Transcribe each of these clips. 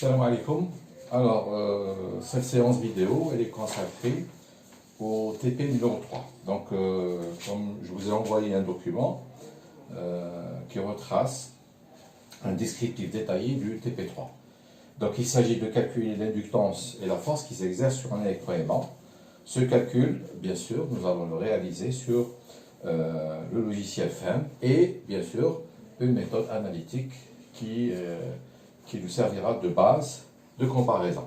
Salam alaikum. Alors, cette séance vidéo, elle est consacrée au TP numéro 3. Donc, comme je vous ai envoyé un document qui retrace un descriptif détaillé du TP3. Donc, il s'agit de calculer l'inductance et la force qui s'exerce sur un électroaimant. Ce calcul, bien sûr, nous allons le réaliser sur le logiciel FEM et, bien sûr, une méthode analytique qui nous servira de base de comparaison.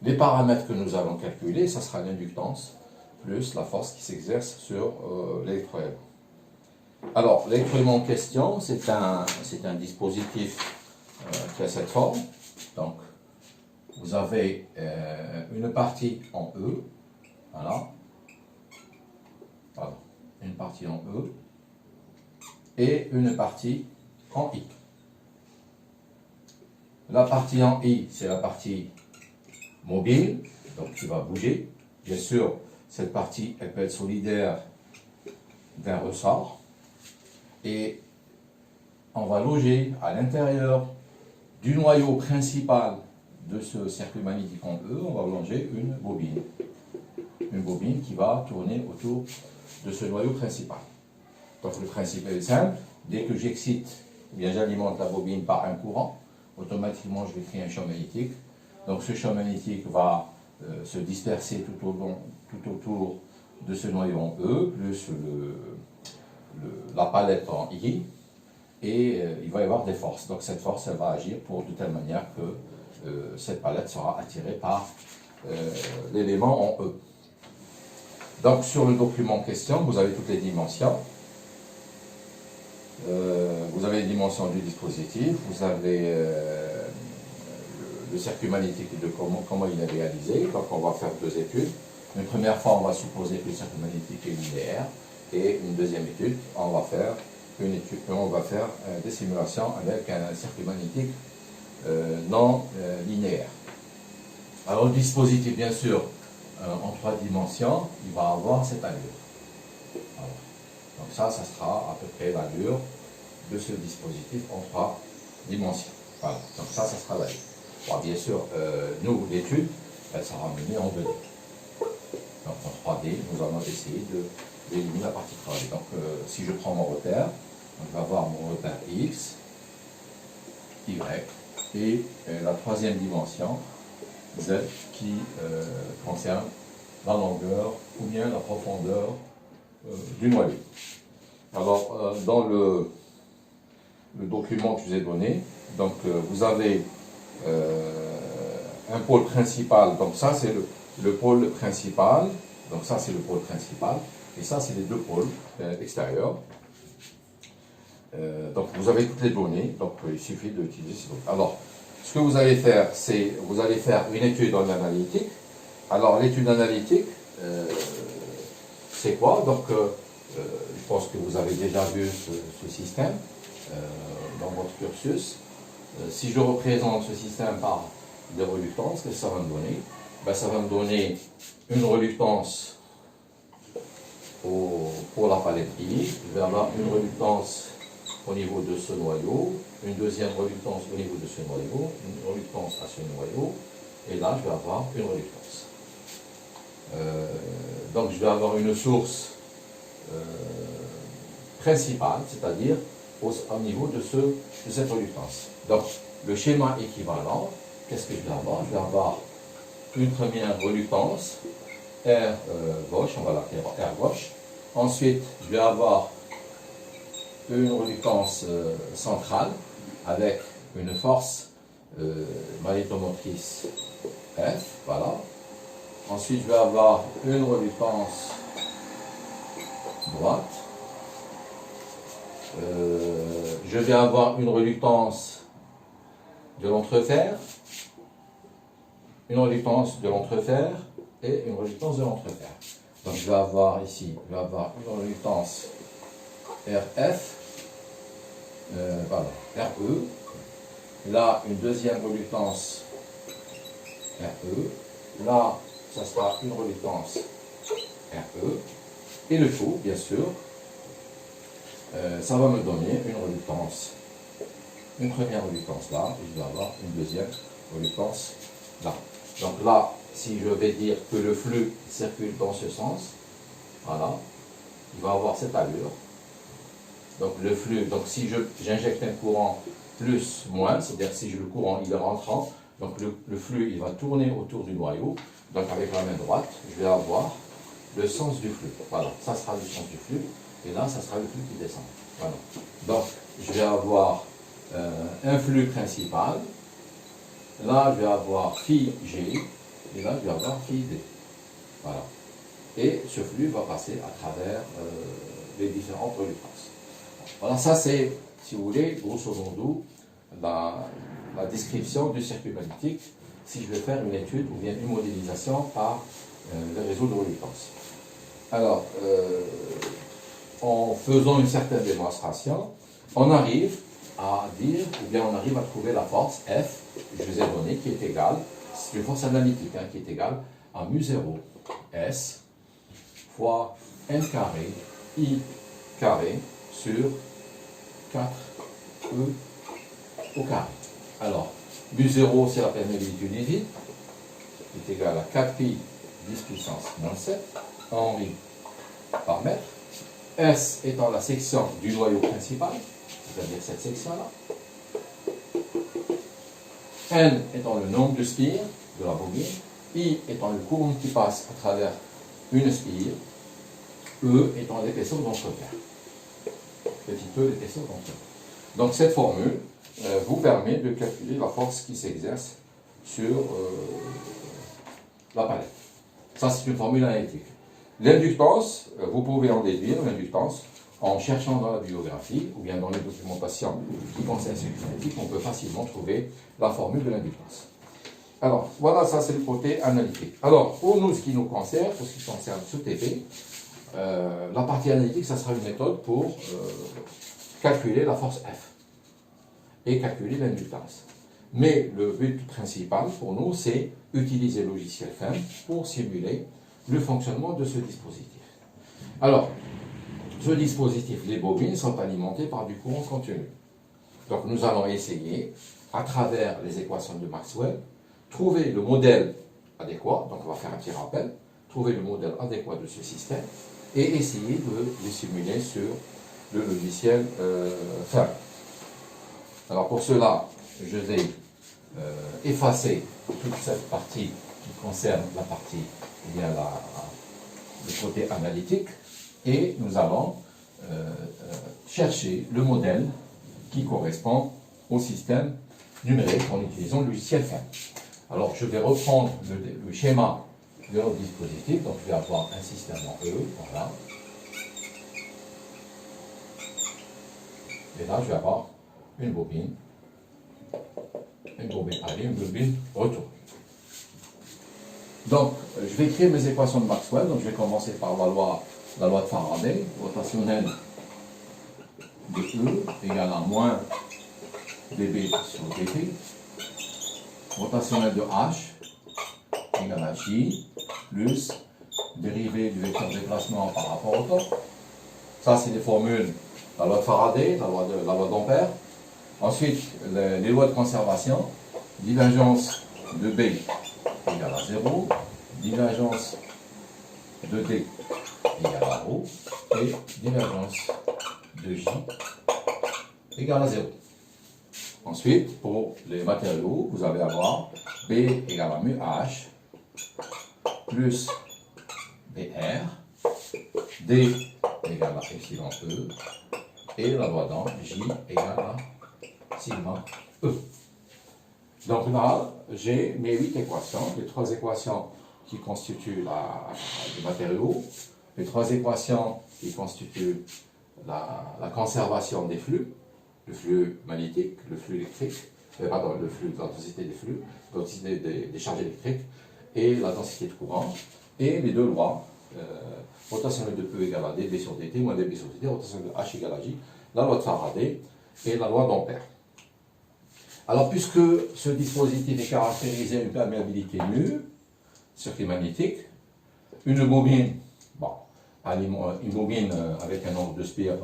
Les paramètres que nous allons calculer, ça sera l'inductance plus la force qui s'exerce sur l'électroaimant. Alors, l'électroaimant en question, c'est un dispositif qui a cette forme. Donc, vous avez une partie en E, voilà, pardon, une partie en E et une partie en I. La partie en I, c'est la partie mobile, donc qui va bouger. Bien sûr, cette partie, elle peut être solidaire d'un ressort. Et on va loger à l'intérieur du noyau principal de ce circuit magnétique en E, on va loger une bobine. Une bobine qui va tourner autour de ce noyau principal. Donc le principe est simple, dès que j'excite, ou bien j'alimente la bobine par un courant, automatiquement je vais créer un champ magnétique. Donc ce champ magnétique va se disperser tout autour de ce noyau en E, plus la palette en I, et il va y avoir des forces. Donc cette force, elle va agir de telle manière que cette palette sera attirée par l'élément en E. Donc sur le document en question, vous avez toutes les dimensions. Vous avez les dimensions du dispositif, vous avez le circuit magnétique de comment il est réalisé. Donc on va faire deux études. Une première fois, on va supposer que le circuit magnétique est linéaire, et une deuxième étude, on va faire des simulations avec un circuit magnétique non linéaire. Alors le dispositif, bien sûr, en trois dimensions, il va avoir cette allure. Voilà. Donc ça sera à peu près l'allure de ce dispositif en trois dimensions. Voilà. Donc ça sera l'allure. Bon, bien sûr, nous, l'étude, elle sera menée en 2D. Donc en 3D, nous allons essayer d'éliminer la partie travail. Donc si je prends mon repère, je vais avoir mon repère X, Y, et la troisième dimension, Z, qui concerne la longueur ou bien la profondeur du noyau. Alors, dans le document que je vous ai donné, donc vous avez un pôle principal, donc ça c'est le pôle principal, donc ça c'est le pôle principal, et ça c'est les deux pôles extérieurs. Donc vous avez toutes les données, donc il suffit d'utiliser ces données. Alors, ce que vous allez faire, c'est vous allez faire une étude en analytique. Alors l'étude analytique, c'est quoi? Donc je pense que vous avez déjà vu ce système dans votre cursus. Si je représente ce système par des reluctances, qu'est-ce que ça va me donner? Ben, ça va me donner une reluctance pour la palette I. Je vais avoir une reluctance au niveau de ce noyau, une deuxième reluctance au niveau de ce noyau, une reluctance à ce noyau, et là je vais avoir une reluctance. Donc je vais avoir une source principale, c'est-à-dire au niveau de cette reluctance. Donc le schéma équivalent, qu'est-ce que je vais avoir? Je vais avoir une première reluctance, R gauche, on va l'appeler R gauche. Ensuite, je vais avoir une reluctance centrale avec une force magnétomotrice F, voilà. Ensuite, je vais avoir une reluctance droite. Je vais avoir une reluctance de l'entrefer, une reluctance de l'entrefer et une reluctance de l'entrefer. Donc je vais avoir ici, une reluctance RF, voilà, RE, là une deuxième reluctance RE, là ça sera une reluctance RE, et le tout, bien sûr, ça va me donner une reluctance une première reluctance là, et je vais avoir une deuxième reluctance là. Donc là, si je vais dire que le flux circule dans ce sens, voilà, il va avoir cette allure. Donc le flux, donc si j'injecte un courant plus, moins, c'est-à-dire si le courant il est rentrant, donc le flux il va tourner autour du noyau, donc avec la main droite, je vais avoir le sens du flux. Voilà, ça sera le sens du flux, et là, ça sera le flux qui descend. Voilà. Donc, je vais avoir un flux principal, là, je vais avoir phi G, et là, je vais avoir phi D. Voilà. Et ce flux va passer à travers les différentes reluctances. Voilà, ça c'est, si vous voulez, grosso modo, la description du circuit magnétique si je vais faire une étude ou bien une modélisation par le réseau de reluctance. Alors, en faisant une certaine démonstration, on arrive à dire, ou bien on arrive à trouver la force F, je vous ai donné, qui est égale, c'est une force analytique, qui est égale à mu0 S fois n carré I carré sur 4E au carré. Alors, mu0 c'est la perméabilité du vide, qui est égale à 4 pi 10 puissance moins 7 Henri par mètre. S étant la section du noyau principal, c'est-à-dire cette section-là. N étant le nombre de spires de la bobine. I étant le courant qui passe à travers une spire. E étant l'épaisseur d'entretien. Petit e l'épaisseur d'entretien. Donc cette formule vous permet de calculer la force qui s'exerce sur la palette. Ça c'est une formule analytique. L'inductance, vous pouvez en déduire l'inductance en cherchant dans la biographie ou bien dans les documentations qui concernent ce magnétique, on peut facilement trouver la formule de l'inductance. Alors, voilà, ça c'est le côté analytique. Alors, pour nous, ce qui nous concerne, pour ce qui concerne ce TP, la partie analytique, ça sera une méthode pour calculer la force F et calculer l'inductance. Mais le but principal pour nous, c'est utiliser le logiciel FEM pour simuler le fonctionnement de ce dispositif. Alors, ce dispositif, les bobines sont alimentées par du courant continu. Donc nous allons essayer, à travers les équations de Maxwell, trouver le modèle adéquat, donc on va faire un petit rappel, trouver le modèle adéquat de ce système et essayer de le simuler sur le logiciel FEM. Alors pour cela, je vais effacer toute cette partie qui concerne la partie, ou bien le côté analytique, et nous allons chercher le modèle qui correspond au système numérique en utilisant le logiciel FEM. Alors je vais reprendre le schéma de notre dispositif, donc je vais avoir un système en E, voilà. Et là je vais avoir une bobine aller, une bobine retour. Donc, je vais créer mes équations de Maxwell. Donc, je vais commencer par la loi de Faraday, rotationnelle de E égale à moins dB sur dt, rotationnelle de H égale à J, plus dérivée du vecteur de déplacement par rapport au temps. Ça, c'est les formules, la loi de Faraday, la loi d'Ampère. Ensuite, les lois de conservation, divergence de B égale à 0, divergence de D égale à ρ, et divergence de J égale à 0. Ensuite, pour les matériaux, vous allez avoir B égale à mu H plus BR, D égale à epsilon E, et la loi d'Amp, J égale à sigma E. Donc là, j'ai mes 8 équations, les 3 équations qui constituent le matériau, les 3 équations qui constituent la conservation des flux, le flux magnétique, le flux électrique, pardon, le flux de la densité des flux, la densité des charges électriques et la densité de courant, et les deux lois, rotationnelle de E égale à dB sur dt moins dB sur dt, rotationnelle de H égale à J, la loi de Faraday et la loi d'Ampère. Alors, puisque ce dispositif est caractérisé à une perméabilité nulle, circuit magnétique, une bobine, une bobine avec un nombre de spires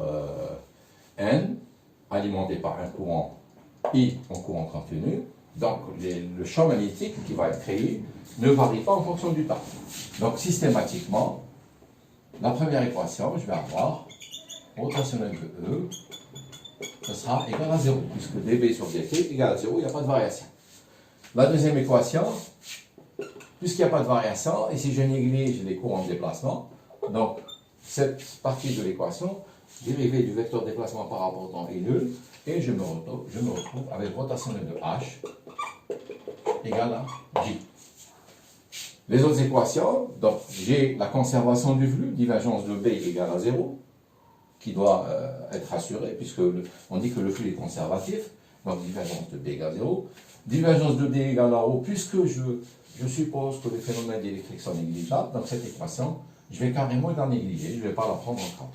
N, alimentée par un courant I en courant continu. Donc le champ magnétique qui va être créé ne varie pas en fonction du temps. Donc systématiquement, la première équation, je vais avoir rotationnel de E, ce sera égal à 0, puisque dB sur dt égale à 0, il n'y a pas de variation. La deuxième équation, puisqu'il n'y a pas de variation, et si je néglige les courants de déplacement, donc cette partie de l'équation, dérivée du vecteur de déplacement par rapport au temps est nulle, et je me retrouve avec rotationnel de H égale à J. Les autres équations, donc j'ai la conservation du flux, divergence de B égale à 0, qui doit être assurée, puisque on dit que le flux est conservatif, donc divergence de B égale à 0. Divergence de D égale à O, puisque je suppose que les phénomènes électriques sont négligeables, dans cette équation, je vais carrément la négliger, je ne vais pas la prendre en compte.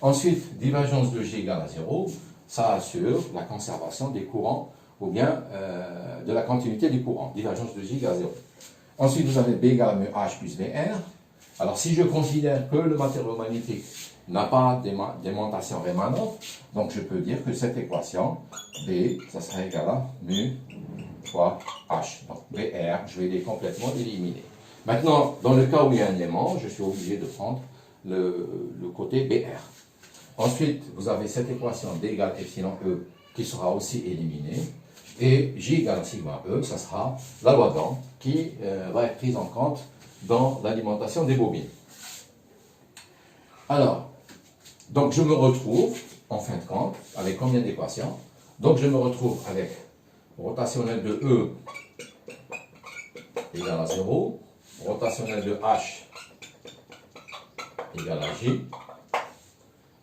Ensuite, divergence de G égale à 0, ça assure la conservation des courants, ou bien de la continuité du courant, divergence de G égale à 0. Ensuite, vous avez B égale à mu H plus VR. Alors, si je considère que le matériau magnétique n'a pas d'aimantation rémanente, donc je peux dire que cette équation, B, ça sera égal à mu fois H. Donc, BR, je vais les complètement éliminer. Maintenant, dans le cas où il y a un aimant, je suis obligé de prendre le côté BR. Ensuite, vous avez cette équation D égale epsilon E qui sera aussi éliminée. Et J égale à sigma E, ça sera la loi d'Ohm qui va être prise en compte dans l'alimentation des bobines. Alors, donc je me retrouve, en fin de compte, avec combien d'équations? Donc je me retrouve avec rotationnel de E égale à 0, rotationnel de H égale à J,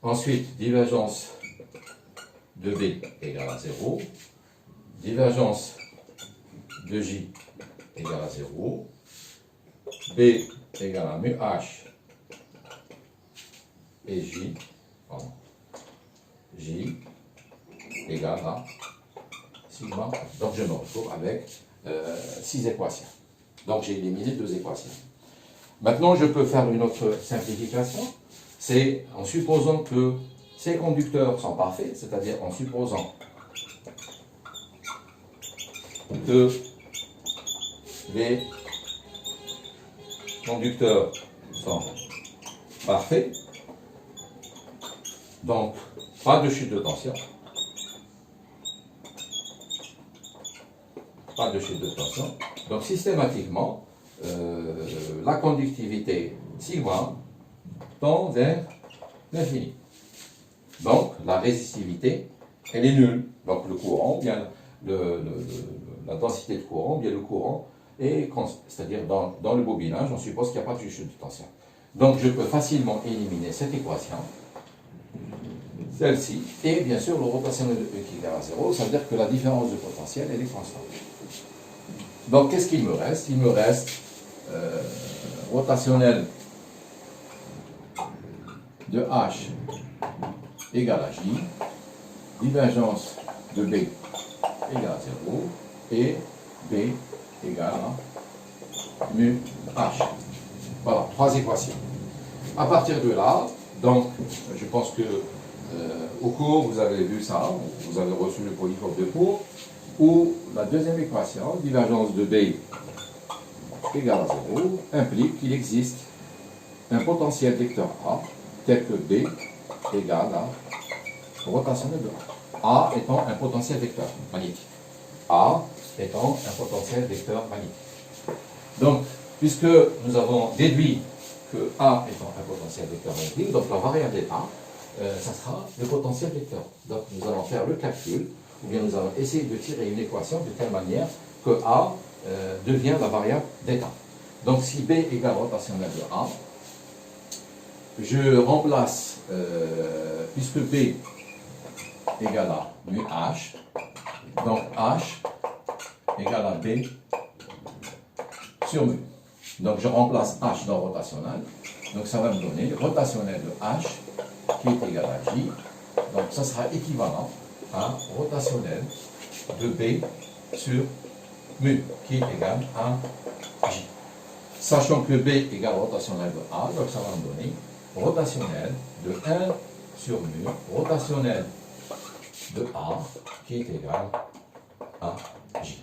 ensuite divergence de B égale à 0, divergence de J égale à 0, B égale à mu H et J, pardon, J égale à sigma. Donc je me retrouve avec 6 équations. Donc j'ai éliminé 2 équations. Maintenant je peux faire une autre simplification, c'est en supposant que ces conducteurs sont parfaits, c'est-à-dire en supposant que les conducteurs sont parfaits, donc pas de chute de tension, donc systématiquement la conductivité sigma tend vers l'infini. Donc la résistivité elle est nulle, donc le courant, bien la densité de courant, bien le courant est constant, c'est-à-dire dans le bobinage, on suppose qu'il n'y a pas de chute de tension. Donc je peux facilement éliminer cette équation, celle-ci, et bien sûr le rotationnel de E qui est égal à 0, ça veut dire que la différence de potentiel elle est constante. Donc qu'est-ce qu'il me reste? Il me reste rotationnel de H égale à J, divergence de B égale à 0 et B égale à mu H. Voilà, 3 équations. À partir de là, donc, je pense que au cours, vous avez vu ça, vous avez reçu le polycope de cours, où la deuxième équation, divergence de B égale à 0, implique qu'il existe un potentiel vecteur A, tel que B égale à rotationnel de A. A étant un potentiel vecteur magnétique. A étant un potentiel vecteur magnétique. Donc, puisque nous avons déduit que A étant un potentiel vecteur magnétique, donc la variable A, ça sera le potentiel vecteur. Donc, nous allons faire le calcul, ou bien nous allons essayer de tirer une équation de telle manière que A devient la variable d'état. Donc, si B égale rotationnel de A, je remplace, puisque B égale à mu H, donc H égale à B sur mu. Donc je remplace H dans rotationnel, donc ça va me donner rotationnel de H qui est égal à J, donc ça sera équivalent à rotationnel de B sur mu qui est égal à J. Sachant que B égale rotationnel de A, donc ça va me donner rotationnel de 1 sur mu, rotationnel de A qui est égal à J.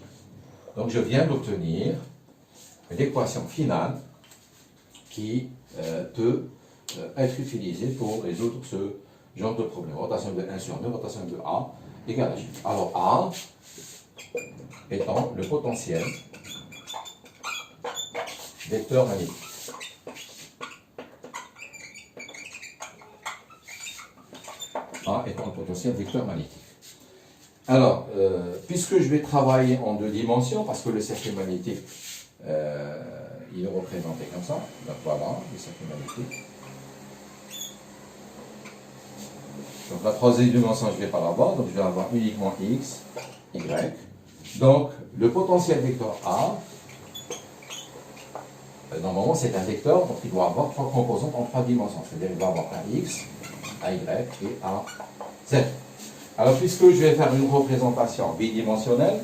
Donc je viens d'obtenir une équation finale qui peut être utilisée pour résoudre ce genre de problème. Rotation de 1 sur 2, rotation de A égale à J. Alors A étant le potentiel vecteur magnétique. A étant le potentiel vecteur magnétique. Alors, puisque je vais travailler en deux dimensions, parce que le circuit magnétique, il est représenté comme ça, donc voilà, le circuit magnétique. Donc la troisième dimension, je ne vais pas l'avoir, donc je vais avoir uniquement X, Y. Donc, le potentiel vecteur A, normalement c'est un vecteur, donc il doit avoir trois composantes en trois dimensions, c'est-à-dire il va avoir un X, un Y et un Z. Alors, puisque je vais faire une représentation bidimensionnelle,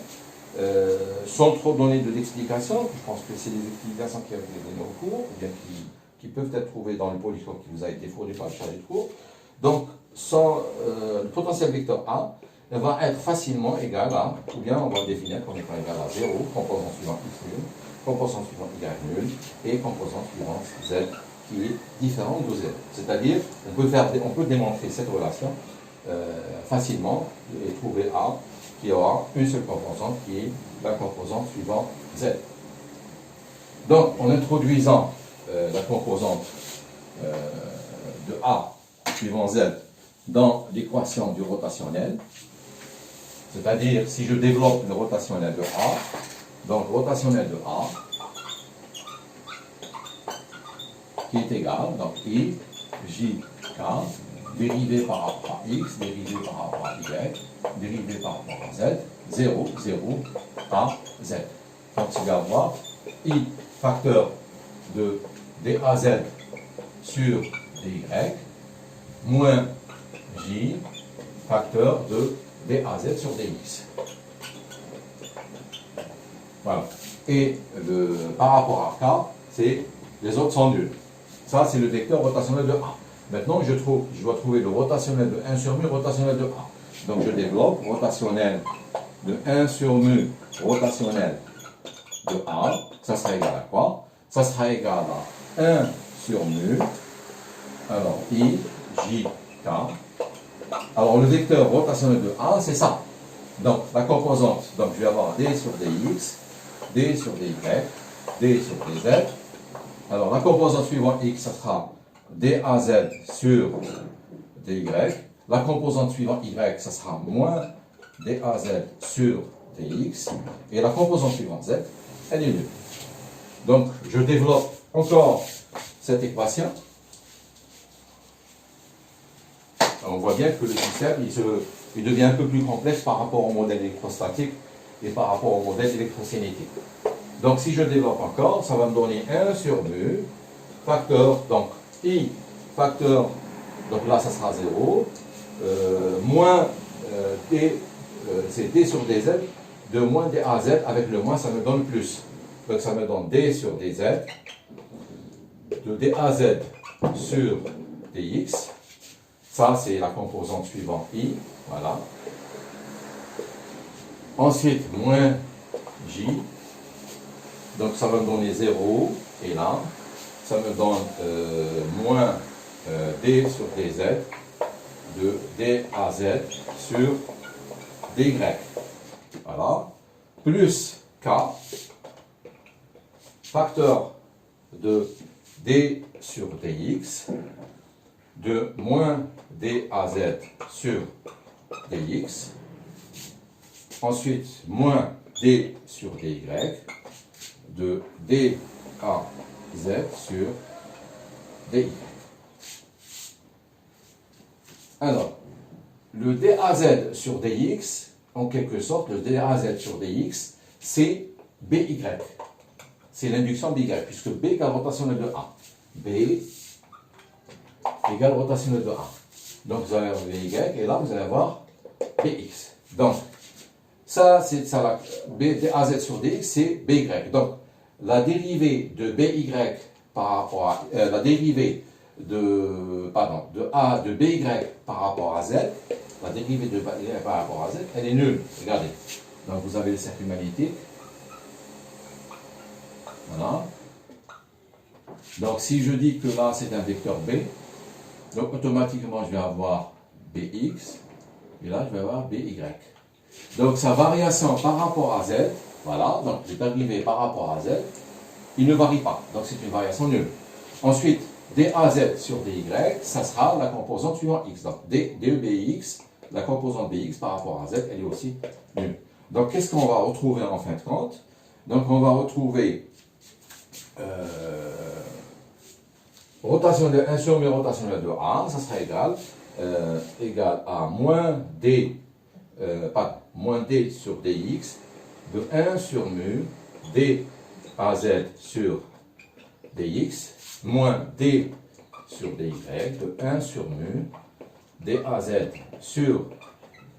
sans trop donner de l'explication, je pense que c'est des explications qui ont été données au cours, ou bien qui peuvent être trouvées dans le polycope qui vous a été fourni par le chargé de cours. Donc, le potentiel vecteur A va être facilement égal à, ou bien on va le définir comme étant égal à 0, composant suivant X nul, composant suivant Y nul, et composant suivant Z qui est différent de 0. C'est-à-dire, on peut démontrer cette relation facilement et trouver A qui aura une seule composante qui est la composante suivant Z. Donc en introduisant la composante de A suivant Z dans l'équation du rotationnel, c'est-à-dire si je développe le rotationnel de A, donc rotationnel de A qui est égal, donc I, J, K, dérivé par rapport à X, dérivé par rapport à Y, dérivé par rapport à Z, 0, 0, A, Z. Donc tu vas avoir I facteur de DAZ sur DY, moins J facteur de DAZ sur DX. Voilà. Et par rapport à K, les autres sont nuls. Ça, c'est le vecteur rotationnel de A. Maintenant, je dois trouver le rotationnel de 1 sur mu, rotationnel de A. Donc, je développe rotationnel de 1 sur mu, rotationnel de A. Ça sera égal à quoi? Ça sera égal à 1 sur mu, alors I, J, K. Alors, le vecteur rotationnel de A, c'est ça. Donc, la composante, donc je vais avoir D sur Dx, D sur Dy, D sur Dz. Alors, la composante suivante X, ça sera DAZ sur DY. La composante suivante Y, ça sera moins DAZ sur DX. Et la composante suivante Z, elle est nulle. Donc, je développe encore cette équation. On voit bien que le système, il devient un peu plus complexe par rapport au modèle électrostatique et par rapport au modèle électrocinétique. Donc, si je développe encore, ça va me donner 1 sur mu, facteur, donc I facteur, donc là ça sera 0, moins D, c'est D sur DZ, de moins DAZ, avec le moins ça me donne plus. Donc ça me donne D sur DZ, de DAZ sur DX, ça c'est la composante suivante I, voilà. Ensuite, moins J, donc ça va me donner 0, et là, ça me donne moins D sur DZ, de DAZ sur DY. Voilà. Plus K, facteur de D sur DX, de moins DAZ sur DX. Ensuite, moins D sur DY, de DAZ sur DY. Alors, le DAZ sur DX, en quelque sorte, le DAZ sur DX, c'est BY. C'est l'induction BY, puisque B égale rotationnel de A. B égale rotationnel de A. Donc, vous allez avoir BY, et là, vous allez avoir BX. Donc, ça, c'est ça, DAZ sur DX, c'est BY. Donc, la dérivée de BY par rapport à, la dérivée de A, de BY par rapport à Z, la dérivée de Y par rapport à Z, elle est nulle. Regardez. Donc vous avez le circuit magnétique. Voilà. Donc si je dis que là c'est un vecteur B, donc automatiquement je vais avoir Bx, et là je vais avoir By. Donc sa variation par rapport à Z, voilà, donc les dérivés par rapport à Z, il ne varie pas. Donc c'est une variation nulle. Ensuite, dAz sur dy, ça sera la composante suivant x. Donc dEbx, la composante bx par rapport à z, elle est aussi nulle. Donc qu'est-ce qu'on va retrouver en fin de compte? Donc on va retrouver rotationnel 1 sur mu rotationnel de A, ça sera égal à moins d, moins d sur dx de 1 sur mu dAz sur dx moins d sur dy de 1 sur mu dAz sur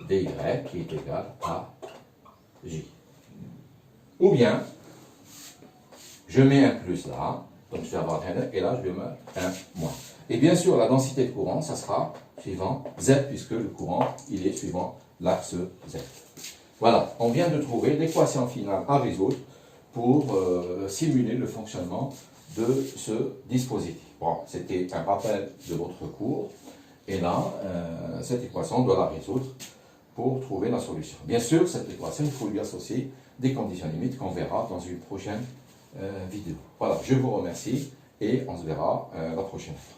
dy qui est égal à j. Ou bien, je mets un plus là, donc je vais avoir un et là je vais mettre un moins. Et bien sûr, la densité de courant, ça sera suivant z, puisque le courant, il est suivant l'axe z. Voilà, on vient de trouver l'équation finale à résoudre pour simuler le fonctionnement de ce dispositif. Bon, c'était un rappel de votre cours. Et là, cette équation, on doit la résoudre pour trouver la solution. Bien sûr, cette équation, il faut lui associer des conditions limites qu'on verra dans une prochaine vidéo. Voilà, je vous remercie et on se verra la prochaine fois.